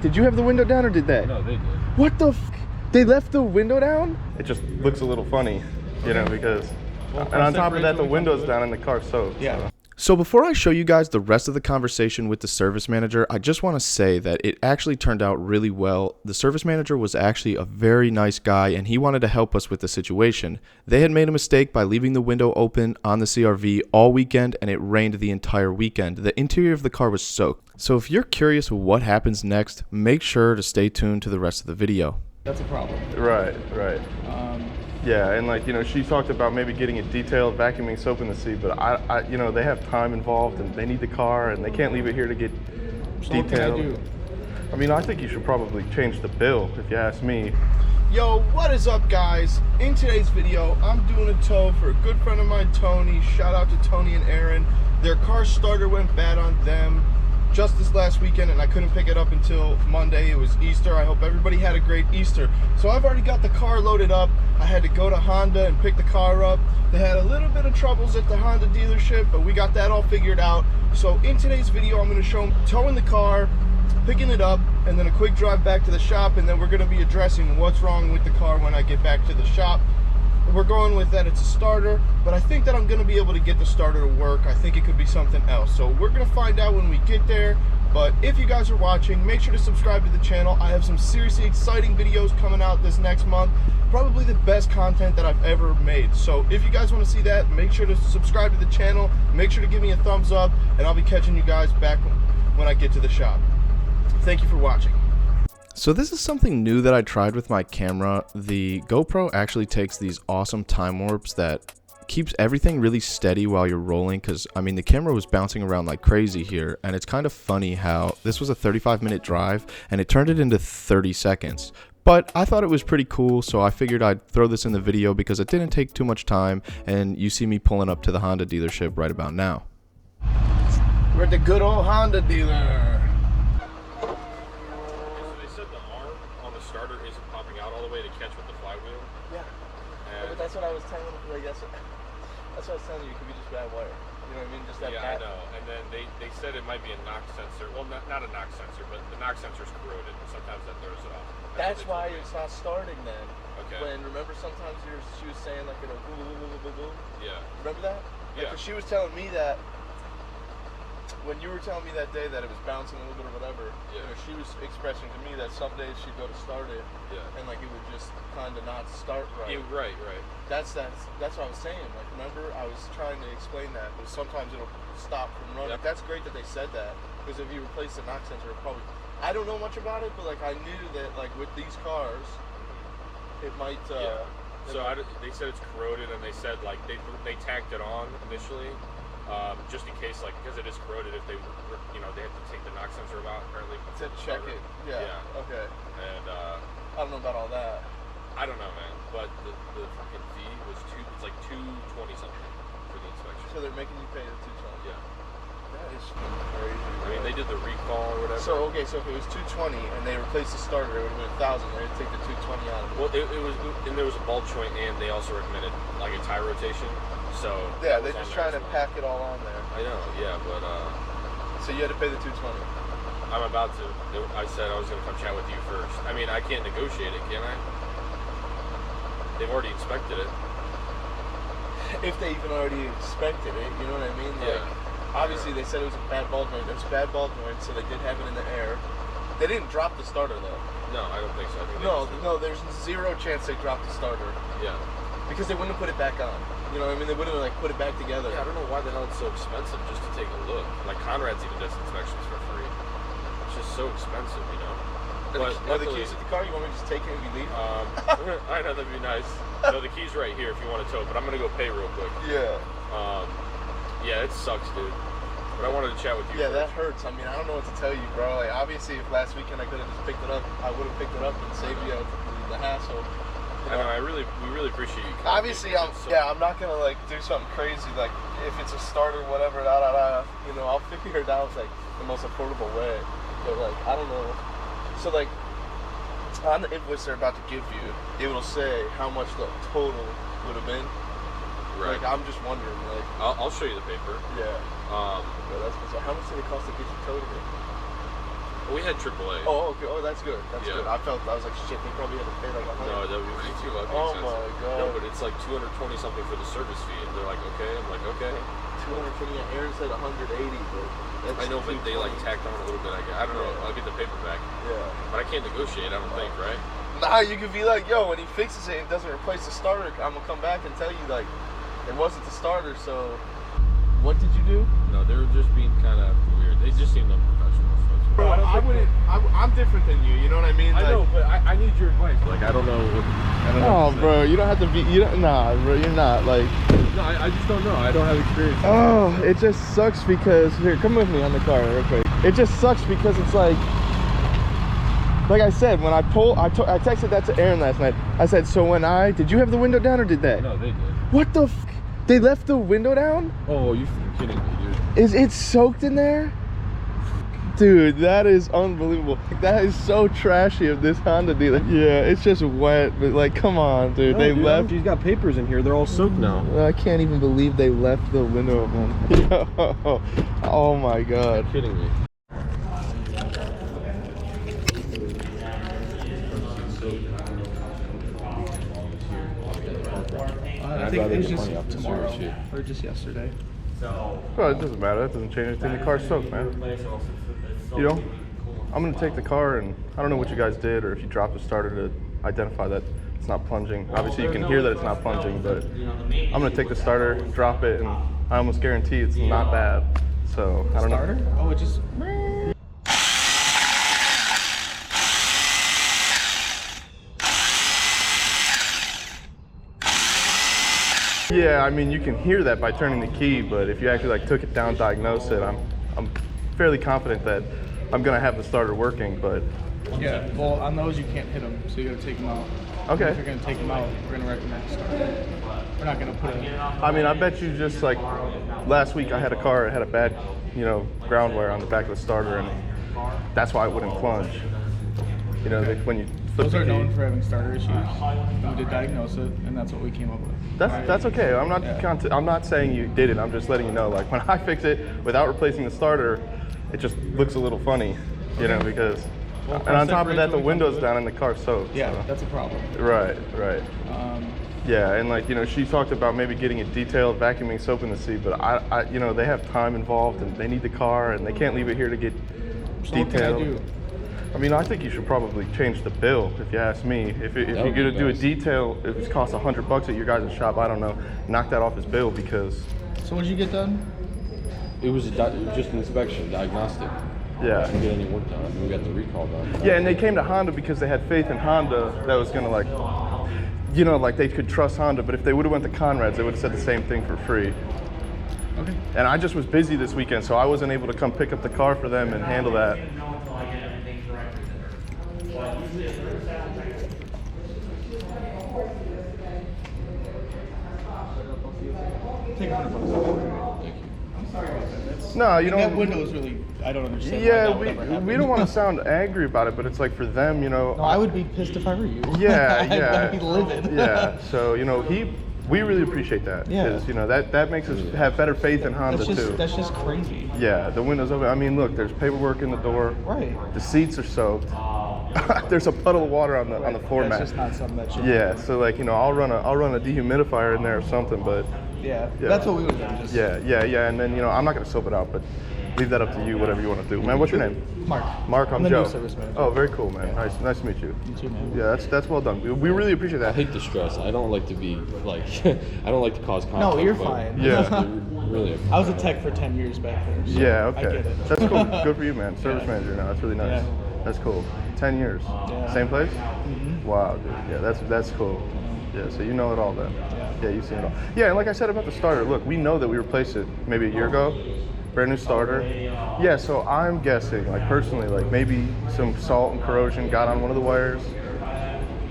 Did you have the window down or did they? No, they did. What the f? They left the window down? It just looks a little funny, you know, because... and on top of that, the window's down and the car's soaked. Yeah. So before I show you guys the rest of the conversation with the service manager, I just want to say that it actually turned out really well. The service manager was actually a very nice guy, and he wanted to help us with the situation. They had made a mistake by leaving the window open on the CRV all weekend, and it rained the entire weekend. The interior of the car was soaked. So if you're curious what happens next, make sure to stay tuned to the rest of the video. That's a problem. Right. Yeah, and like, you know, she talked about maybe getting it detailed, vacuuming soap in the seat, but I you know, they have time involved and they need the car and they can't leave it here to get detailed. What can I do? I mean, I think you should probably change the bill, if you ask me. Yo, what is up, guys? In today's video, I'm doing a tow for a good friend of mine, Tony. Shout out to Tony and Aaron. Their car starter went bad on them just this last weekend, and I couldn't pick it up until Monday. It was Easter. I hope everybody had a great Easter. So I've already got the car loaded up. I had to go to Honda and pick the car up. They had a little bit of troubles at the Honda dealership, but we got that all figured out. So in today's video, I'm going to show them towing the car, picking it up, and then a quick drive back to the shop, and then we're going to be addressing what's wrong with the car when I get back to the shop. We're going with that it's a starter, but I think that I'm going to be able to get the starter to work. I think it could be something else. So we're going to find out when we get there. But if you guys are watching, make sure to subscribe to the channel. I have some seriously exciting videos coming out this next month. Probably the best content that I've ever made. So if you guys want to see that, make sure to subscribe to the channel. Make sure to give me a thumbs up, and I'll be catching you guys back when I get to the shop. Thank you for watching. So this is something new that I tried with my camera. The GoPro actually takes these awesome time warps that keeps everything really steady while you're rolling, because I mean the camera was bouncing around like crazy here, and it's kind of funny how this was a 35-minute drive and it turned it into 30 seconds. But I thought it was pretty cool, so I figured I'd throw this in the video because it didn't take too much time, and you see me pulling up to the Honda dealership right about now. We're at the good old Honda dealer. Starter isn't popping out all the way to catch with the flywheel. Yeah. But that's what I was telling you. Like, that's what I was telling you. It could be just bad wire. You know what I mean? Just that. Yeah, I know. And then they said it might be a knock sensor. Well, not a knock sensor, but the knock sensor's corroded, and sometimes that throws it off. That's why it's not starting then. Okay. When remember sometimes she was saying like it'll boo boo boo boo boo. Yeah. Remember that? Yeah. Because she was telling me that. When you were telling me that day that it was bouncing a little bit or whatever, yeah. You know, she was expressing to me that some days she'd go to start it, yeah. And like it would just kind of not start right. Yeah, right. That's what I was saying. Like, remember, I was trying to explain that, but sometimes it'll stop from running. Yep. That's great that they said that, because if you replace the knock sensor, it probably. I don't know much about it, but like I knew that like with these cars, it might. Yeah. So they said it's corroded, and they said like they tacked it on initially. Just in case, like, because it is corroded, if they, you know, they have to take the knock sensor out apparently to check it. Yeah. Okay. And I don't know about all that. I don't know, man. But the fucking fee was it's like $220 something for the inspection. So they're making you pay the $220. Yeah. That is crazy. I mean, they did the recall or whatever. So okay, so if it was $220 and they replaced the starter, it would have been $1,000. They would take the $220 out of it. Well, it was, and there was a ball joint, and they also recommended like a tire rotation. So yeah, they're just trying to pack it all on there. I know, yeah, but so you had to pay the $220. I'm about to. I said I was going to come chat with you first. I mean, I can't negotiate it, can I? They've already inspected it. If they even already inspected it, you know what I mean? Like, yeah. Obviously, they said it was a bad ball joint. It was a bad ball joint, so they did have it in the air. They didn't drop the starter though. No, I don't think so. I think no, there's zero chance they dropped the starter. Yeah. Because they wouldn't have put it back on. You know what I mean? They wouldn't have like put it back together. Yeah, I don't know why the hell it's so expensive just to take a look. Like Conrad's even does inspections for free. It's just so expensive, you know. But are the keys at the car? You want me to just take it and we leave? I know, that'd be nice. No, the key's right here if you want to tow, but I'm gonna go pay real quick. Yeah. Yeah, it sucks, dude. But I wanted to chat with you. Yeah, first. That hurts. I mean, I don't know what to tell you, bro. Like, obviously, if last weekend I could have just picked it up, I would have picked it up and saved you the hassle. I know. We really appreciate you. Obviously, I'm not gonna like do something crazy. Like if it's a starter, whatever, you know, I'll figure it out like the most affordable way. But like, I don't know. So like, on the invoice they're about to give you, it will say how much the total would have been. Right. Like, I'm just wondering. Like, I'll show you the paper. Yeah. That's bizarre. How much did it cost to get you towed here? We had AAA. Oh, okay. Oh, that's good. That's good. I was like, shit, they probably had to pay like $100. No, that would be way too fucking Oh expensive. my god. No, but it's like 220 something for the service fee, and they're like, okay. I'm like, okay. 220. Aaron said 180, but I know, but they like tacked on a little bit. I don't know. I'll get the paper back. Yeah. But I can't negotiate. I don't think, right? Nah, you could be like, yo, when he fixes it and doesn't replace the starter, I'm gonna come back and tell you like, it wasn't the starter. So, what did you do? No, they were just being kind of weird. They just seemed unprofessional. Bro, I'm different than you. You know what I mean? I know, but I need your advice. Like, I don't know. Oh, bro, you don't have to be. Nah, bro, you're not like. No, I just don't know. I don't have experience. Oh, it just sucks because here, come with me on the car real quick. It just sucks because it's like I said, when I texted that to Aaron last night. I said, so did you have the window down or did they? No, they did. What the f? They left the window down? Oh, you're kidding me, dude. Is it soaked in there? Dude, that is unbelievable. That is so trashy of this Honda dealer. Yeah, it's just wet, but like, come on, dude. They left. He's got papers in here. They're all soaked now. I can't even believe they left the window open. Oh my god. You're kidding me. I think it was just tomorrow or just yesterday. Well, it doesn't matter. That doesn't change anything. The car's soaked, man. You know, I'm gonna take the car, and I don't know what you guys did, or if you dropped the starter to identify that it's not plunging. Obviously, you can hear that it's not plunging, but I'm gonna take the starter, drop it, and I almost guarantee it's not bad. So I don't know. Oh, it just. Yeah, I mean, you can hear that by turning the key, but if you actually like took it down, diagnosed it, I'm fairly confident that I'm gonna have the starter working. But Yeah, well, on those you can't hit them, so you gotta take them out. okay. If you're gonna take them out, we're gonna recommend the starter. We're not gonna put it. I mean, I bet you just like last week I had a car that had a bad, ground wire on the back of the starter, and that's why it wouldn't plunge. You know, when you flip Those the are key. known for having starter issues. We did diagnose it, and that's what we came up with. That's okay. I'm not saying you did it. I'm just letting you know. Like when I fix it without replacing the starter, it just looks a little funny, because. Well, and on top of that, the window's down and the car's soaked. Yeah, so. that's a problem. Right. Yeah, and she talked about maybe getting it detailed, vacuuming, soap in the seat, but I they have time involved and they need the car and they can't leave it here to get detailed. What can I do? I mean, I think you should probably change the bill, if you ask me. If you're gonna do a detail, if it costs $100 at your guys' shop, I don't know, knock that off his bill because. So what did you get done? It was just an inspection, diagnostic. Yeah. Didn't get any work done. I mean, we got the recall done. Yeah, and they came to Honda because they had faith in Honda that was gonna like they could trust Honda. But if they would have went to Conrad's, they would have said the same thing for free. Okay. And I just was busy this weekend, so I wasn't able to come pick up the car for them and handle that. Take $100. I'm sorry about that. No, you That don't. window is really. I don't understand. Yeah, why that would ever we happen. don't want to sound angry about it, but it's like for them, No, I would be pissed if I were you. Yeah, yeah. I'd be livid. Yeah, so we really appreciate that. Yeah. Because that makes us have better faith in Honda too. That's just crazy. Yeah, the window's open. I mean, look, there's paperwork in the door. Right. The seats are soaked. There's a puddle of water on the floor mat. That's just not something that should. Yeah, so like I'll run a dehumidifier in there or something, but Yeah. That's what we would do. Just yeah, and then I'm not gonna soap it out, but leave that up to you, whatever you want to do. Man, what's your name? Mark. Mark, I'm the Joe. new service manager. Oh, very cool, man. Nice to meet you. You too, man. Yeah, that's well done. We really appreciate I that. hate the stress. I don't like to be like, I don't like to cause conflict. No, you're but fine. Yeah. Really. I was a tech for 10 years back there. So Yeah, I okay. get it. That's cool. Good for you, man. Service Yeah. manager now. That's really nice. Yeah. That's cool. 10 years. Yeah. Same place? Mhm. Wow, dude. Yeah, that's cool. Yeah, so you know it all then. Yeah. Yeah, you've seen it all. Yeah, and like I said about the starter, look, we know that we replaced it maybe a year ago. Brand new starter. Yeah, so I'm guessing, like personally, like maybe some salt and corrosion got on one of the wires.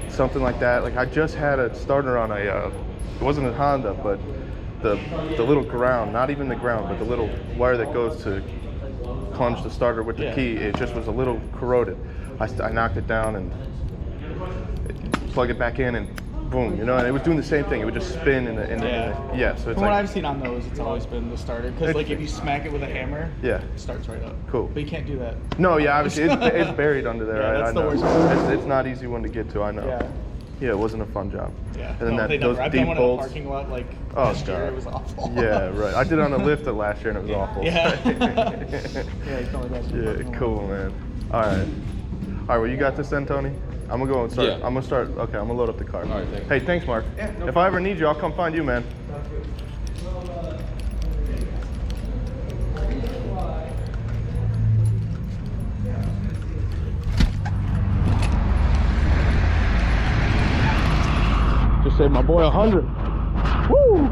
Something like that. Like I just had a starter on it wasn't a Honda, but the little ground, not even the ground, but the little wire that goes to plunge the starter with the key, it just was a little corroded. I knocked it down and plug it back in, and boom, you know, and it was doing the same thing. It would just spin in the yeah. So it's From like, what I've seen on those, it's always been the starter. Because like if you smack it with a hammer, yeah, it starts right up. Cool. But you can't do that. No, yeah, obviously it's buried under there. Yeah, that's I the know. worst part. It's not easy one to get to. I know. Yeah. Yeah, it wasn't a fun job. Yeah. And then I've those done deep one in a bolts. parking lot like Oh, last year. God. It was awful. Yeah, right. I did it on a lift last year and it was awful. Yeah. Yeah, you can only imagine. Yeah, cool, man. All right. Well, you got this then, Tony? I'm gonna go and start. Yeah. I'm gonna start. Okay, I'm gonna load up the car. All right, thanks. Hey, thanks, Mark. Yeah, no if I ever need you, I'll come find you, man. Just saved my boy 100. Woo!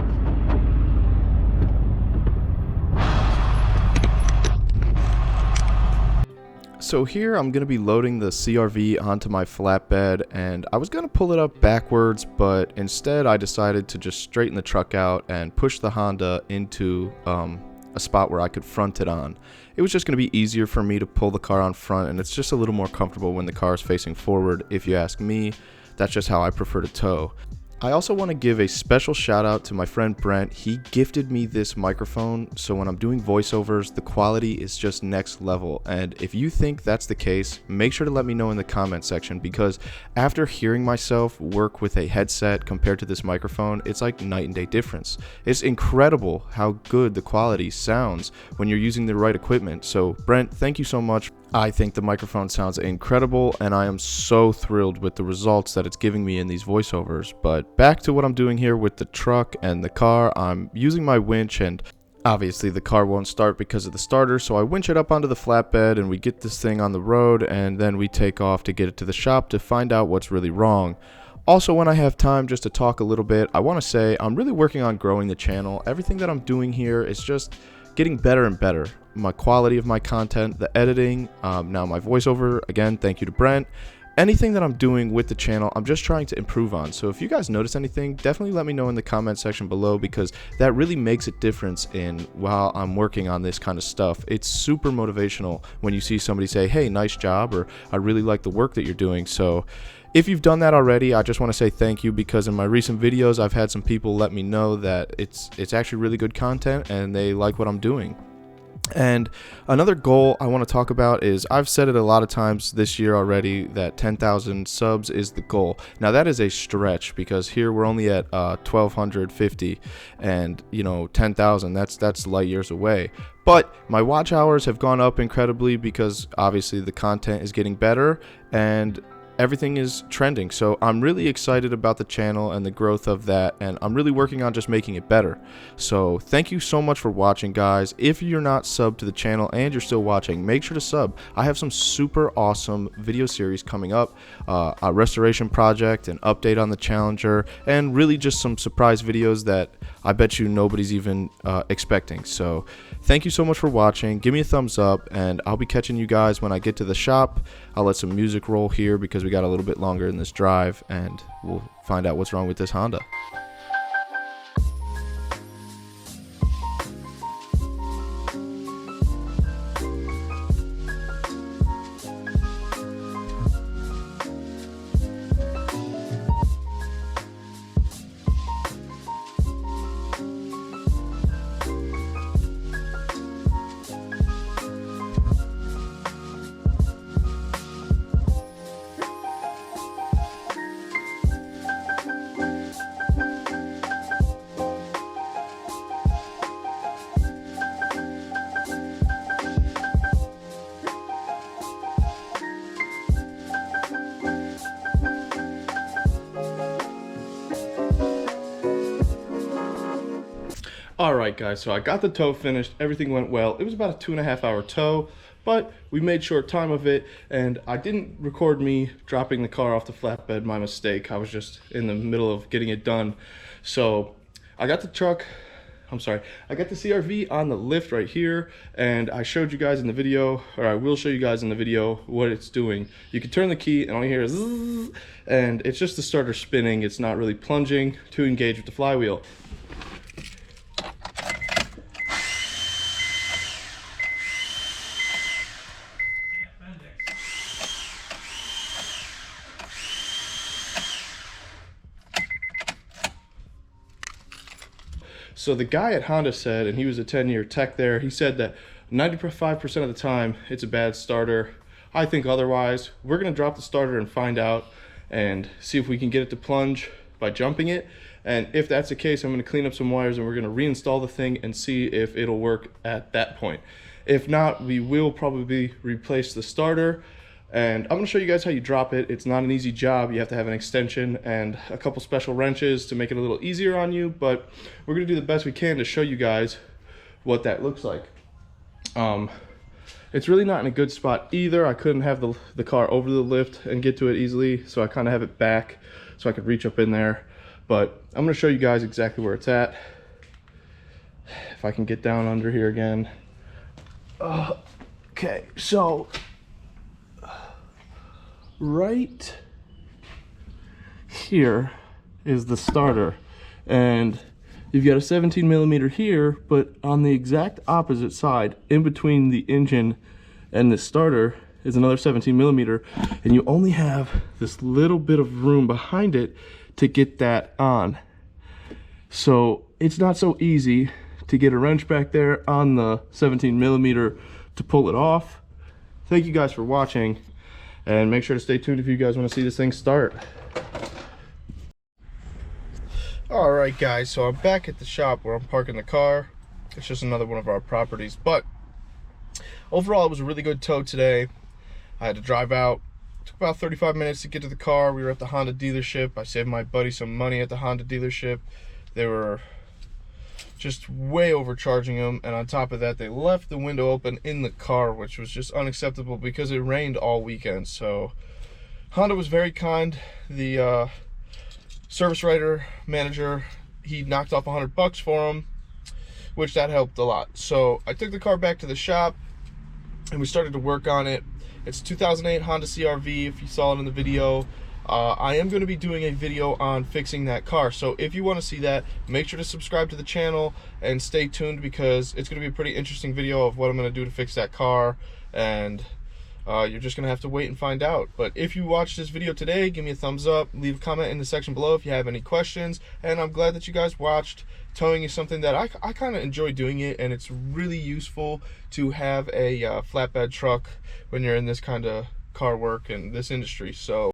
So here I'm going to be loading the CRV onto my flatbed, and I was going to pull it up backwards, but instead I decided to just straighten the truck out and push the Honda into a spot where I could front it on. It was just going to be easier for me to pull the car on front, and it's just a little more comfortable when the car is facing forward. If you ask me, that's just how I prefer to tow. I also want to give a special shout out to my friend Brent. He gifted me this microphone, so when I'm doing voiceovers, the quality is just next level. And if you think that's the case, make sure to let me know in the comment section, because after hearing myself work with a headset compared to this microphone, it's like night and day difference. It's incredible how good the quality sounds when you're using the right equipment. So Brent, thank you so much. I think the microphone sounds incredible, and I am so thrilled with the results that it's giving me in these voiceovers. But back to what I'm doing here with the truck and the car. I'm using my winch, and obviously the car won't start because of the starter, so I winch it up onto the flatbed and we get this thing on the road, and then we take off to get it to the shop to find out what's really wrong. Also, when I have time just to talk a little bit, I want to say I'm really working on growing the channel. Everything that I'm doing here is just getting better and better. My quality of my content, the editing, now my voiceover, again, thank you to Brent. Anything that I'm doing with the channel, I'm just trying to improve on. So if you guys notice anything, definitely let me know in the comment section below, because that really makes a difference in while I'm working on this kind of stuff. It's super motivational when you see somebody say, hey, nice job, or I really like the work that you're doing. So if you've done that already, I just want to say thank you, because in my recent videos, I've had some people let me know that it's actually really good content and they like what I'm doing. And another goal I want to talk about is, I've said it a lot of times this year already, that 10,000 subs is the goal. Now that is a stretch, because here we're only at 1,250, and you know, 10,000, that's light years away. But my watch hours have gone up incredibly, because obviously the content is getting better and everything is trending. So I'm really excited about the channel and the growth of that, and I'm really working on just making it better. So thank you so much for watching, guys. If you're not subbed to the channel and you're still watching, make sure to sub. I have some super awesome video series coming up, a restoration project, an update on the Challenger, and really just some surprise videos that I bet you nobody's even expecting. So thank you so much for watching. Give me a thumbs up, and I'll be catching you guys when I get to the shop. I'll let some music roll here because we got a little bit longer in this drive, and we'll find out what's wrong with this Honda. Alright guys, so I got the tow finished, everything went well. It was about a 2.5 hour tow, but we made short time of it, and I didn't record me dropping the car off the flatbed, my mistake. I was just in the middle of getting it done. So I got the I got the CRV on the lift right here, and I showed you guys in the video, or I will show you guys in the video what it's doing. You can turn the key and all you hear is zzz, and it's just the starter spinning. It's not really plunging to engage with the flywheel. So the guy at Honda said, and he was a 10-year tech there, he said that 95% of the time it's a bad starter. I think otherwise. We're gonna drop the starter and find out and see if we can get it to plunge by jumping it. And if that's the case, I'm gonna clean up some wires and we're gonna reinstall the thing and see if it'll work at that point. If not, we will probably replace the starter. And I'm gonna show you guys how you drop it. It's not an easy job. You have to have an extension and a couple special wrenches to make it a little easier on you, but we're gonna do the best we can to show you guys what that looks like. It's really not in a good spot either. I couldn't have the car over the lift and get to it easily, so I kind of have it back so I could reach up in there. But I'm gonna show you guys exactly where it's at. If I can get down under here again. Okay, so right here is the starter, and you've got a 17 millimeter here, but on the exact opposite side, in between the engine and the starter, is another 17 millimeter, and you only have this little bit of room behind it to get that on. So it's not so easy to get a wrench back there on the 17 millimeter to pull it off. Thank you guys for watching, and make sure to stay tuned if you guys want to see this thing start. Alright guys, so I'm back at the shop where I'm parking the car. It's just another one of our properties, but overall it was a really good tow today. I had to drive out. It took about 35 minutes to get to the car. We were at the Honda dealership. I saved my buddy some money at the Honda dealership. They were just way overcharging him, and on top of that they left the window open in the car, which was just unacceptable because it rained all weekend. So Honda was very kind. The service writer manager, he knocked off $100 for him, which that helped a lot. So I took the car back to the shop and we started to work on it. It's 2008 Honda CRV, if you saw it in the video. I am going to be doing a video on fixing that car, so if you want to see that, make sure to subscribe to the channel and stay tuned, because it's going to be a pretty interesting video of what I'm going to do to fix that car, and you're just going to have to wait and find out. But if you watched this video today, give me a thumbs up, leave a comment in the section below if you have any questions, and I'm glad that you guys watched. Towing is something that I kind of enjoy doing it, and it's really useful to have a flatbed truck when you're in this kind of car work and this industry. So